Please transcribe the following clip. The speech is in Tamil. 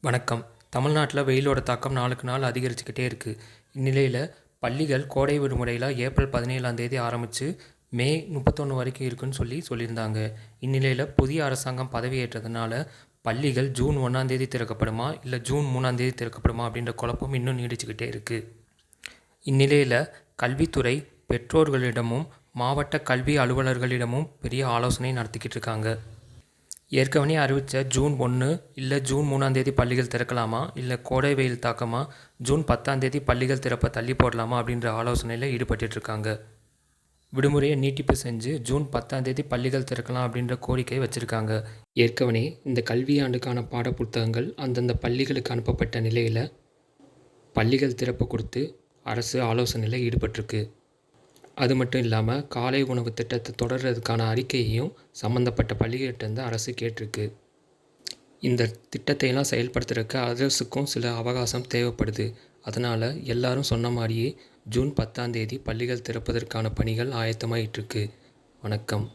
வணக்கம். தமிழ்நாட்டில் வெயிலோட தாக்கம் நாளுக்கு நாள் அதிகரிச்சுக்கிட்டே இருக்குது. இந்நிலையில் பள்ளிகள் கோடை விடுமுறையில் ஏப்ரல் 17 ஆரம்பித்து மே 31 வரைக்கும் இருக்குன்னு சொல்லியிருந்தாங்க. இந்நிலையில் புதிய அரசாங்கம் பதவியேற்றதுனால பள்ளிகள் ஜூன் 1 திறக்கப்படுமா இல்லை ஜூன் 3 திறக்கப்படுமா அப்படின்ற குழப்பம் இன்னும் நீடிச்சுக்கிட்டே இருக்குது. இந்நிலையில் கல்வித்துறை பெற்றோர்களிடமும் மாவட்ட கல்வி அலுவலர்களிடமும் பெரிய ஆலோசனை நடத்திக்கிட்டு இருக்காங்க. ஏற்கனவே அறிவித்த ஜூன் 1 இல்லை ஜூன் 3 பள்ளிகள் திறக்கலாமா, இல்லை கோடை வெயில் தாக்கமா ஜூன் 10 பள்ளிகள் திறப்பை தள்ளி போடலாமா அப்படின்ற ஆலோசனையில் ஈடுபட்டுருக்காங்க. விடுமுறையை நீட்டிப்பு செஞ்சு ஜூன் 10 பள்ளிகள் திறக்கலாம் அப்படின்ற கோரிக்கை வச்சுருக்காங்க. ஏற்கனவே இந்த கல்வியாண்டுக்கான பாடப்புத்தகங்கள் அந்தந்த பள்ளிகளுக்கு அனுப்பப்பட்ட நிலையில் பள்ளிகள் திறப்பு கொடுத்து அரசு ஆலோசனையில் ஈடுபட்டிருக்கு. அது மட்டும் இல்லாமல் காலை உணவு திட்டத்தை தொடர்றதுக்கான அறிக்கையையும் சம்மந்தப்பட்ட பள்ளிகிட்டேருந்து அரசு கேட்டிருக்கு. இந்த திட்டத்தையெல்லாம் செயல்படுத்துறதுக்கு அரசுக்கும் சில அவகாசம் தேவைப்படுது. அதனால் எல்லாரும் சொன்ன மாதிரியே ஜூன் 10 பள்ளிகள் திறப்பதற்கான பணிகள் ஆயத்தமாயிட்டிருக்கு. வணக்கம்.